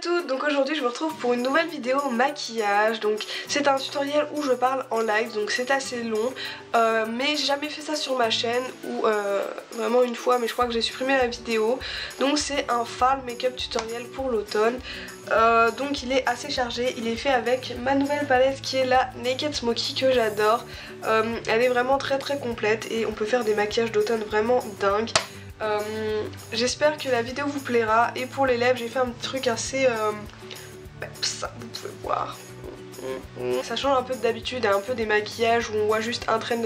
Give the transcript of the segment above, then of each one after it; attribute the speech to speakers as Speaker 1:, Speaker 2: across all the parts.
Speaker 1: toutes, donc aujourd'hui je vous retrouve pour une nouvelle vidéo maquillage. Donc c'est un tutoriel où je parle en live, donc c'est assez long, mais j'ai jamais fait ça sur ma chaîne, ou vraiment une fois, mais je crois que j'ai supprimé la vidéo. Donc c'est un fall make-up tutoriel pour l'automne. Donc il est assez chargé, il est fait avec ma nouvelle palette qui est la Naked Smoky que j'adore. Elle est vraiment très complète et on peut faire des maquillages d'automne vraiment dingues. J'espère que la vidéo vous plaira. Et pour les lèvres j'ai fait un petit truc assez ça vous pouvez voir, ça change un peu d'habitude et un peu des maquillages où on voit juste un trait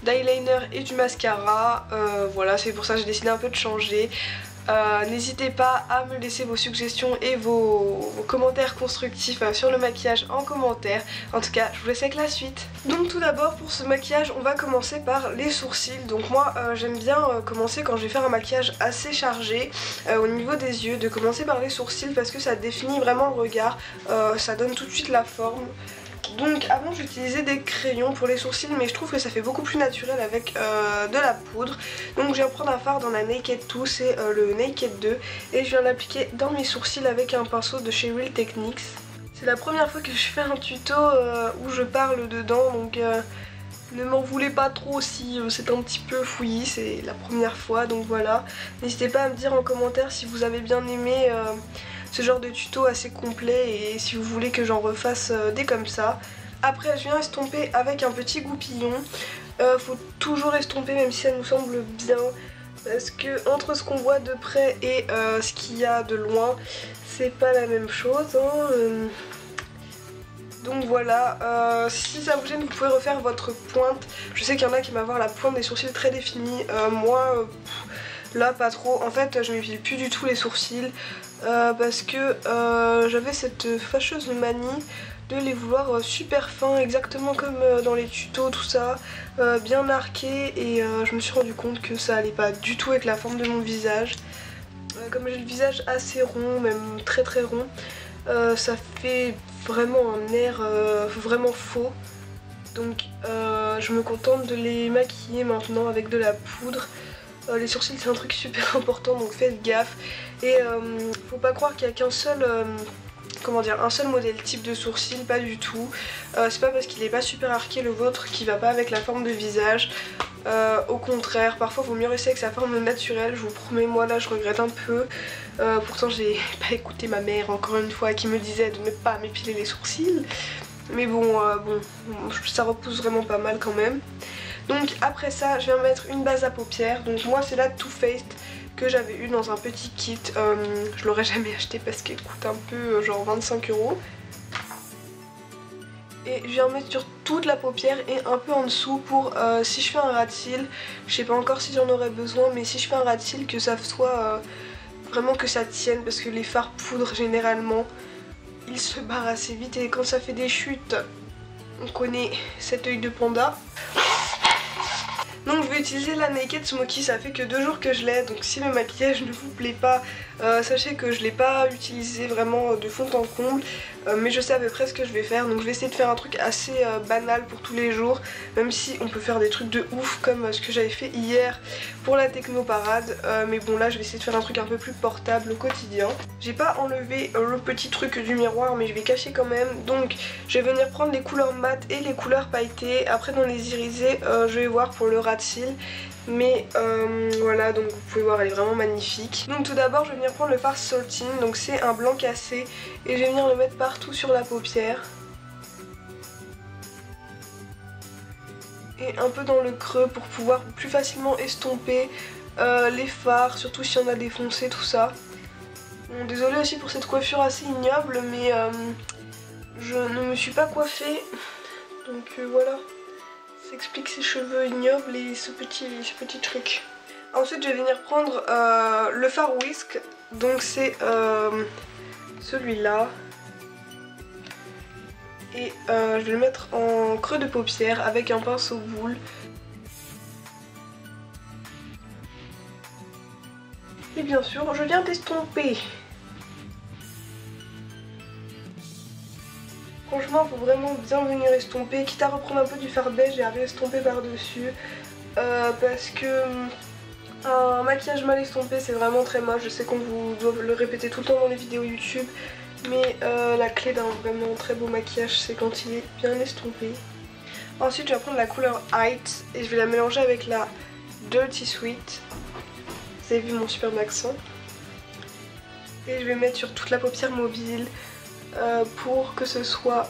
Speaker 1: d'eyeliner et du mascara. Voilà, c'est pour ça que j'ai décidé un peu de changer. N'hésitez pas à me laisser vos suggestions et vos commentaires constructifs sur le maquillage en commentaire. En tout cas, je vous laisse avec la suite. Donc tout d'abord, pour ce maquillage, on va commencer par les sourcils. Donc moi, j'aime bien commencer quand je vais faire un maquillage assez chargé au niveau des yeux, de commencer par les sourcils parce que ça définit vraiment le regard, ça donne tout de suite la forme. Donc avant j'utilisais des crayons pour les sourcils, mais je trouve que ça fait beaucoup plus naturel avec de la poudre. Donc je viens prendre un fard dans la Naked 2, c'est le Naked 2, et je viens l'appliquer dans mes sourcils avec un pinceau de chez Real Techniques. C'est la première fois que je fais un tuto où je parle dedans, donc ne m'en voulez pas trop si c'est un petit peu fouillis, c'est la première fois, donc voilà. N'hésitez pas à me dire en commentaire si vous avez bien aimé ce genre de tuto assez complet et si vous voulez que j'en refasse des comme ça. Après je viens estomper avec un petit goupillon. Faut toujours estomper même si ça nous semble bien, parce que entre ce qu'on voit de près et ce qu'il y a de loin, c'est pas la même chose, hein. Donc voilà, si ça vous gêne vous pouvez refaire votre pointe. Je sais qu'il y en a qui m'avaient la pointe des sourcils très définie, moi là pas trop. En fait je m'épile plus du tout les sourcils parce que j'avais cette fâcheuse manie de les vouloir super fins, exactement comme dans les tutos, tout ça, bien arqués, et je me suis rendu compte que ça allait pas du tout avec la forme de mon visage. Comme j'ai le visage assez rond, même très rond, ça fait vraiment un air vraiment faux. Donc je me contente de les maquiller maintenant avec de la poudre. Les sourcils c'est un truc super important, donc faites gaffe. Et faut pas croire qu'il y a qu'un seul comment dire, un seul modèle type de sourcil, pas du tout. C'est pas parce qu'il est pas super arqué le vôtre qui va pas avec la forme de visage. Au contraire, parfois il vaut mieux rester avec sa forme naturelle, je vous promets. Moi là je regrette un peu. Pourtant j'ai pas écouté ma mère encore une fois qui me disait de ne pas m'épiler les sourcils. Mais bon, ça repousse vraiment pas mal quand même. Donc après ça je viens mettre une base à paupières. Donc moi c'est la Too Faced que j'avais eu dans un petit kit. Je l'aurais jamais acheté parce qu'elle coûte un peu genre 25 €. Et je viens mettre sur toute la paupière et un peu en dessous pour si je fais un ras de cils, je sais pas encore si j'en aurais besoin, mais si je fais un ras de cils que ça soit vraiment que ça tienne, parce que les fards poudre généralement ils se barrent assez vite et quand ça fait des chutes on connaît cet œil de panda. Donc je vais utiliser la Naked Smoky, ça fait que 2 jours que je l'ai, donc si le maquillage ne vous plaît pas, sachez que je l'ai pas utilisé vraiment de fond en comble, mais je sais à peu près ce que je vais faire. Donc je vais essayer de faire un truc assez banal pour tous les jours, même si on peut faire des trucs de ouf comme ce que j'avais fait hier pour la techno parade, mais bon là je vais essayer de faire un truc un peu plus portable au quotidien. J'ai pas enlevé le petit truc du miroir, mais je vais cacher quand même. Donc je vais venir prendre les couleurs mat et les couleurs pailletées. Après dans les irisés je vais voir pour le ras de cils, mais voilà, donc vous pouvez voir elle est vraiment magnifique. Donc tout d'abord je vais venir prendre le fard Saltine, donc c'est un blanc cassé, et je vais venir le mettre partout sur la paupière et un peu dans le creux pour pouvoir plus facilement estomper les fards, surtout si on a des foncés, tout ça. Bon, désolée aussi pour cette coiffure assez ignoble, mais je ne me suis pas coiffée, donc voilà. Ça explique ces cheveux ignobles et ce petit truc. Ensuite je vais venir prendre le fard Whisk, donc c'est celui-là. Et je vais le mettre en creux de paupière avec un pinceau boule. Et bien sûr je viens d'estomper. Franchement faut vraiment bien venir estomper, quitte à reprendre un peu du fard beige et à réestomper par dessus, parce que Un maquillage mal estompé, c'est vraiment très moche. Je sais qu'on vous doit le répéter tout le temps dans les vidéos YouTube, mais la clé d'un vraiment très beau maquillage, c'est quand il est bien estompé. Ensuite, je vais prendre la couleur Height et je vais la mélanger avec la Dirty Sweet. Vous avez vu mon superbe accent. Et je vais mettre sur toute la paupière mobile pour que ce soit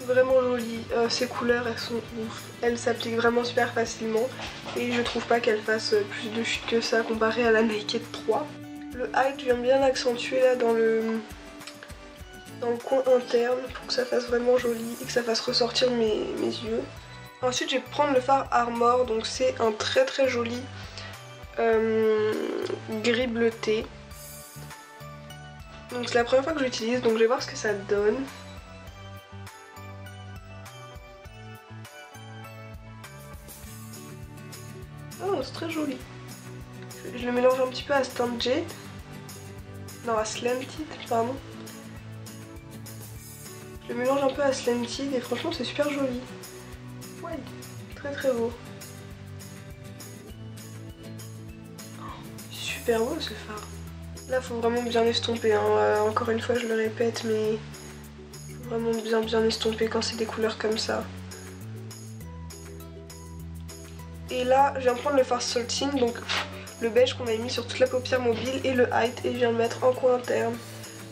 Speaker 1: vraiment joli. Ces couleurs, elles sont ouf. Elles s'appliquent vraiment super facilement. Et je trouve pas qu'elles fassent plus de chute que ça comparé à la Naked 3. Le Height, je viens bien l'accentuer là dans le coin interne pour que ça fasse vraiment joli et que ça fasse ressortir mes yeux. Ensuite, je vais prendre le fard Armor. Donc c'est un très très joli gris bleuté. Donc c'est la première fois que j'utilise, donc je vais voir ce que ça donne. Oh, c'est très joli. Je le mélange un petit peu à Stunted. Non, à Slanted, pardon. Je le mélange un peu à Slanted et franchement c'est super joli. Ouais, très très beau. Super beau ce fard. Là faut vraiment bien estomper, hein. Encore une fois je le répète, mais faut vraiment bien estomper quand c'est des couleurs comme ça. Et là je viens de prendre le fard Salting, donc le beige qu'on avait mis sur toute la paupière mobile et le Height, et je viens de le mettre en coin interne.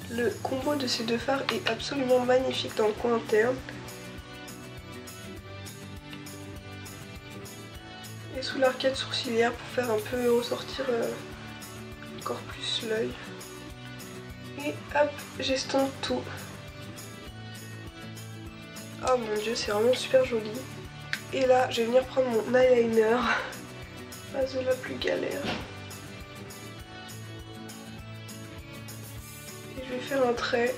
Speaker 1: Le combo de ces deux fards est absolument magnifique dans le coin interne. Et sous l'arcade sourcilière pour faire un peu ressortir encore plus l'œil. Et hop, j'estompe tout. Oh mon dieu, c'est vraiment super joli. Et là, je vais venir prendre mon eyeliner. Phase de la plus galère. Et je vais faire un trait.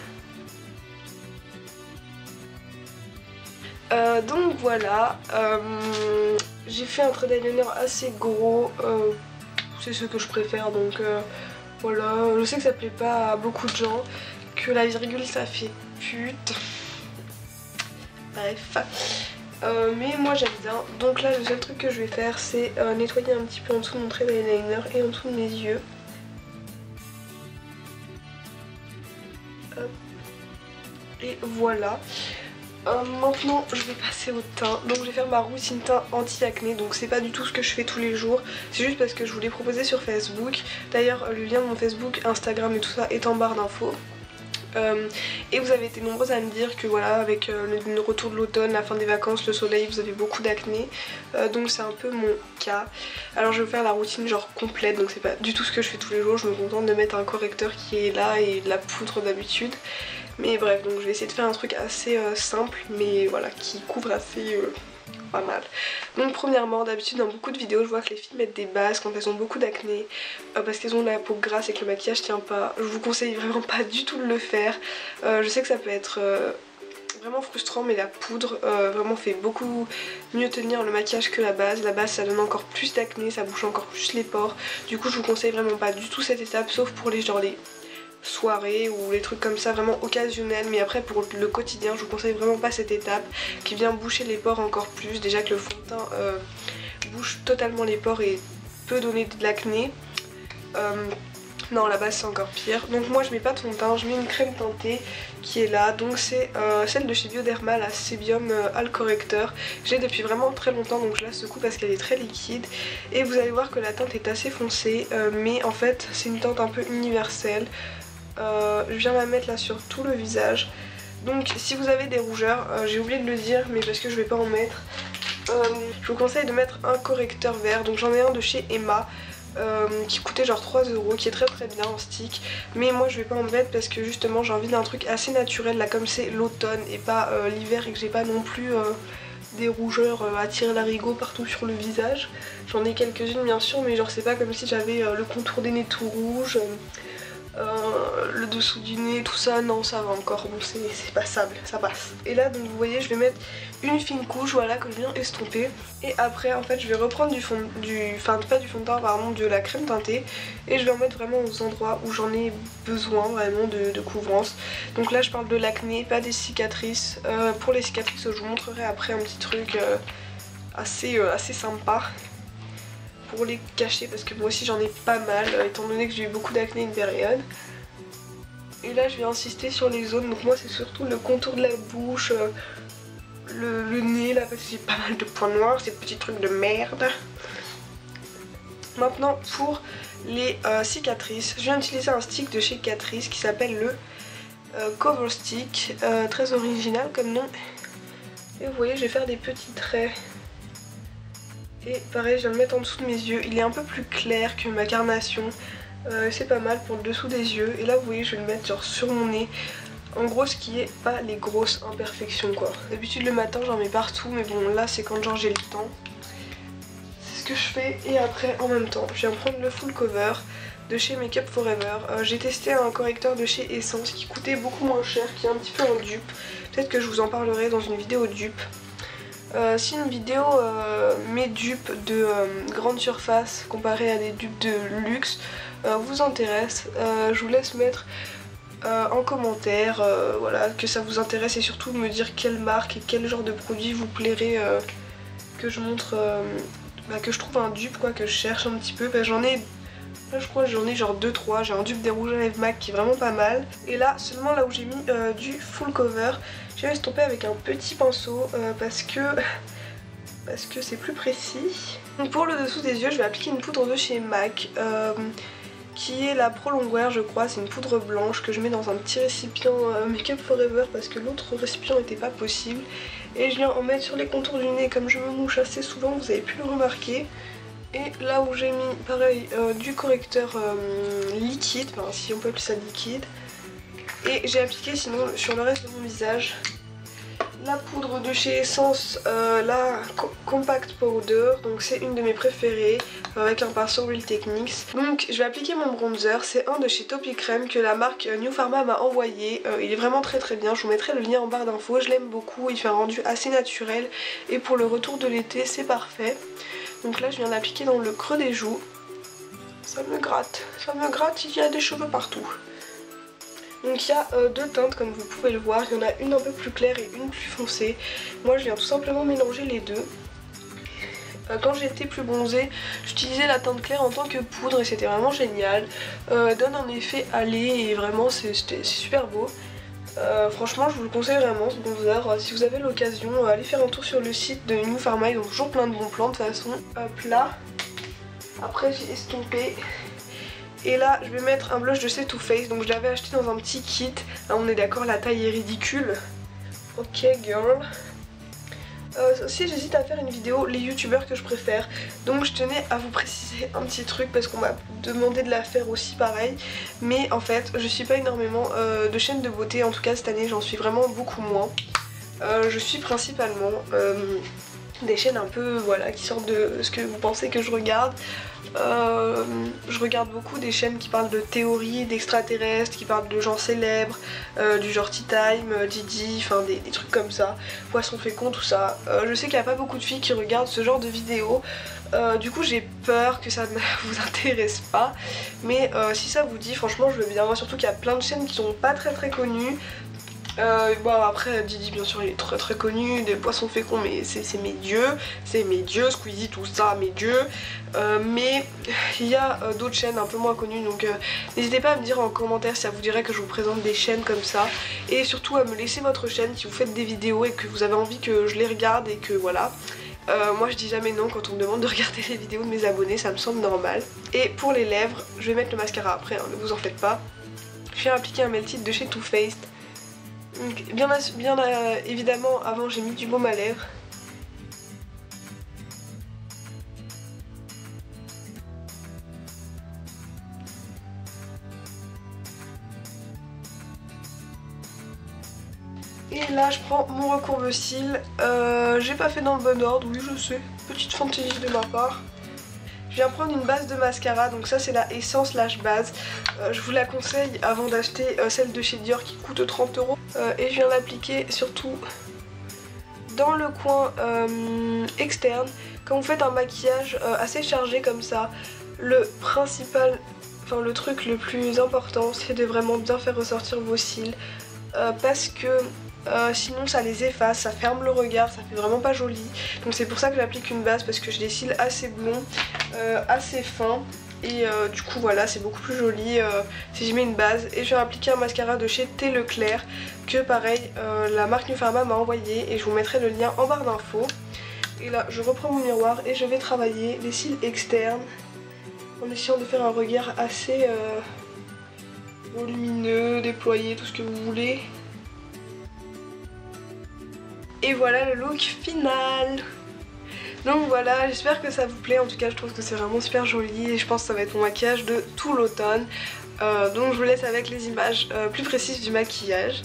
Speaker 1: Donc voilà, j'ai fait un trait d'eyeliner assez gros. C'est ce que je préfère, donc voilà. Je sais que ça plaît pas à beaucoup de gens, que la virgule ça fait pute. Bref. Mais moi j'aime bien. Donc là le seul truc que je vais faire c'est nettoyer un petit peu en dessous de mon trait d'eyeliner et en dessous de mes yeux. Hop. Et voilà. Maintenant je vais passer au teint, donc je vais faire ma routine teint anti-acné, donc c'est pas du tout ce que je fais tous les jours, c'est juste parce que je vous l'ai proposé sur Facebook. D'ailleurs le lien de mon Facebook, Instagram et tout ça est en barre d'infos. Et vous avez été nombreuses à me dire que voilà, avec le retour de l'automne, la fin des vacances, le soleil, vous avez beaucoup d'acné, donc c'est un peu mon cas. Alors je vais vous faire la routine genre complète, donc c'est pas du tout ce que je fais tous les jours, je me contente de mettre un correcteur qui est là et de la poudre d'habitude. Mais bref, donc je vais essayer de faire un truc assez simple, mais voilà, qui couvre assez pas mal. Donc premièrement, d'habitude dans beaucoup de vidéos, je vois que les filles mettent des bases quand elles ont beaucoup d'acné, parce qu'elles ont la peau grasse et que le maquillage tient pas. Je vous conseille vraiment pas du tout de le faire. Je sais que ça peut être vraiment frustrant, mais la poudre vraiment fait beaucoup mieux tenir le maquillage que la base. La base ça donne encore plus d'acné, ça bouche encore plus les pores. Du coup je vous conseille vraiment pas du tout cette étape, sauf pour les soirées ou les trucs comme ça vraiment occasionnels, mais après pour le quotidien je vous conseille vraiment pas cette étape qui vient boucher les pores encore plus. Déjà que le fond de teint bouche totalement les pores et peut donner de l'acné. Non, la base c'est encore pire. Donc moi je mets pas de fond de teint, je mets une crème teintée qui est là. Donc c'est celle de chez Bioderma, la Sebium Al Correcteur. J'ai depuis vraiment très longtemps, donc je la secoue parce qu'elle est très liquide. Et vous allez voir que la teinte est assez foncée, mais en fait c'est une teinte un peu universelle. Je viens la mettre là sur tout le visage. Donc si vous avez des rougeurs, j'ai oublié de le dire mais parce que je vais pas en mettre, je vous conseille de mettre un correcteur vert. Donc j'en ai un de chez Emma qui coûtait genre 3 €, qui est très très bien en stick. Mais moi je vais pas en mettre parce que justement j'ai envie d'un truc assez naturel là, comme c'est l'automne et pas l'hiver, et que j'ai pas non plus des rougeurs à tirer l'arigot partout sur le visage. J'en ai quelques-unes bien sûr, mais genre c'est pas comme si j'avais le contour des nez tout rouge, le dessous du nez, tout ça. Non, ça va encore, bon c'est passable, ça passe. Et là donc vous voyez je vais mettre une fine couche, voilà, que je viens estomper. Et après en fait je vais reprendre pas du fond de teint, pardon, de la crème teintée, et je vais en mettre vraiment aux endroits où j'en ai besoin vraiment de couvrance. Donc là je parle de l'acné, pas des cicatrices. Pour les cicatrices je vous montrerai après un petit truc assez sympa. pour les cacher parce que moi aussi j'en ai pas mal étant donné que j'ai eu beaucoup d'acné une période. Et là je vais insister sur les zones, donc moi c'est surtout le contour de la bouche, le nez là parce que j'ai pas mal de points noirs, ces petits trucs de merde. Maintenant pour les cicatrices, je viens d'utiliser un stick de chez Catrice qui s'appelle le Cover Stick, très original comme nom. Et vous voyez je vais faire des petits traits. Et pareil je vais le mettre en dessous de mes yeux, il est un peu plus clair que ma carnation. C'est pas mal pour le dessous des yeux. Et là vous voyez je vais le mettre genre sur mon nez. En gros ce qui est pas les grosses imperfections quoi. D'habitude le matin j'en mets partout mais bon là c'est quand genre j'ai le temps. C'est ce que je fais et après en même temps je viens prendre le full cover de chez Make Up Forever. J'ai testé un correcteur de chez Essence qui coûtait beaucoup moins cher, qui est un petit peu un dupe. Peut-être que je vous en parlerai dans une vidéo dupe. Si une vidéo mes dupes de grande surface comparée à des dupes de luxe vous intéresse, je vous laisse mettre en commentaire voilà, que ça vous intéresse et surtout me dire quelle marque et quel genre de produit vous plairait que je montre, que je trouve un dupe quoi, que je cherche un petit peu. J'en ai, là je crois que j'en ai genre 2-3, j'ai un dupe des rouges à lèvres MAC qui est vraiment pas mal. Et là seulement là où j'ai mis du full cover, je vais estomper avec un petit pinceau parce que c'est plus précis. Donc pour le dessous des yeux je vais appliquer une poudre de chez MAC qui est la Pro Longwear je crois, c'est une poudre blanche que je mets dans un petit récipient Make Up Forever parce que l'autre récipient n'était pas possible. Et je viens en mettre sur les contours du nez comme je me mouche assez souvent, vous avez pu le remarquer. Et là où j'ai mis pareil du correcteur liquide, enfin, si on peut appeler ça liquide. Et j'ai appliqué sinon sur le reste de mon visage la poudre de chez Essence, la Compact Powder, donc c'est une de mes préférées avec un pinceau Real Techniques. Donc je vais appliquer mon bronzer, c'est un de chez Topi Crème que la marque New Pharma m'a envoyé. Il est vraiment très bien, je vous mettrai le lien en barre d'infos, je l'aime beaucoup, il fait un rendu assez naturel et pour le retour de l'été c'est parfait. Donc là je viens d'appliquer dans le creux des joues, ça me gratte, il y a des cheveux partout. Donc il y a deux teintes comme vous pouvez le voir, il y en a une un peu plus claire et une plus foncée. Moi je viens tout simplement mélanger les deux. Quand j'étais plus bronzée, j'utilisais la teinte claire en tant que poudre et c'était vraiment génial. Donne un effet allé et vraiment c'est super beau. Franchement je vous le conseille vraiment ce bronzer. Si vous avez l'occasion, allez faire un tour sur le site de New Pharma, ils ont toujours plein de bons plans de toute façon. Hop là, après j'ai estompé. Et là je vais mettre un blush de C'est Too Faced, donc je l'avais acheté dans un petit kit. Là on est d'accord, la taille est ridicule. Ok girl. Aussi j'hésite à faire une vidéo les youtubeurs que je préfère. Donc je tenais à vous préciser un petit truc parce qu'on m'a demandé de la faire aussi pareil. Mais en fait je suis pas énormément de chaînes de beauté, en tout cas cette année j'en suis vraiment beaucoup moins. Je suis principalement des chaînes un peu voilà qui sortent de ce que vous pensez que je regarde. Je regarde beaucoup des chaînes qui parlent de théories, d'extraterrestres, qui parlent de gens célèbres, du genre Tea Time, Didi, enfin des trucs comme ça, Poisson Fécond, tout ça. Je sais qu'il n'y a pas beaucoup de filles qui regardent ce genre de vidéos, du coup j'ai peur que ça ne vous intéresse pas, mais si ça vous dit, franchement je veux bien. Moi surtout qu'il y a plein de chaînes qui sont pas très connues. Bon après Didi bien sûr il est très connu, des Poissons Féconds mais c'est mes dieux, Squeezie tout ça mes dieux, mais il y a d'autres chaînes un peu moins connues donc n'hésitez pas à me dire en commentaire si ça vous dirait que je vous présente des chaînes comme ça et surtout à me laisser votre chaîne si vous faites des vidéos et que vous avez envie que je les regarde et que voilà. Moi je dis jamais non quand on me demande de regarder les vidéos de mes abonnés, ça me semble normal. Et pour les lèvres, je vais mettre le mascara après, hein, ne vous en faites pas. Je viens appliquer un Melted de chez Too Faced. Bien évidemment avant j'ai mis du baume à lèvres. Et là je prends mon recourbe-cils, j'ai pas fait dans le bon ordre, oui je sais, petite fantaisie de ma part. Je viens prendre une base de mascara, donc ça c'est la Essence Lash Base. Je vous la conseille avant d'acheter celle de chez Dior qui coûte 30 €. Et je viens l'appliquer surtout dans le coin externe. Quand vous faites un maquillage assez chargé comme ça, le truc le plus important c'est de vraiment bien faire ressortir vos cils. Parce que sinon ça les efface, ça ferme le regard, ça fait vraiment pas joli. Donc c'est pour ça que j'applique une base, parce que j'ai des cils assez blonds, assez fins. Et du coup voilà, c'est beaucoup plus joli si je mets une base. Et je vais appliquer un mascara de chez Thé Leclerc que pareil la marque New Pharma m'a envoyé, et je vous mettrai le lien en barre d'infos. Et là je reprends mon miroir et je vais travailler les cils externes en essayant de faire un regard assez volumineux, déployé, tout ce que vous voulez. Et voilà le look final. Donc voilà, j'espère que ça vous plaît. En tout cas je trouve que c'est vraiment super joli et je pense que ça va être mon maquillage de tout l'automne. Donc je vous laisse avec les images plus précises du maquillage.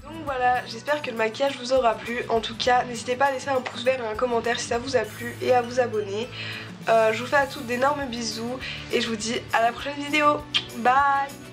Speaker 1: Donc voilà, j'espère que le maquillage vous aura plu. En tout cas, n'hésitez pas à laisser un pouce vert et un commentaire si ça vous a plu et à vous abonner. Je vous fais à toutes d'énormes bisous et je vous dis à la prochaine vidéo. Bye!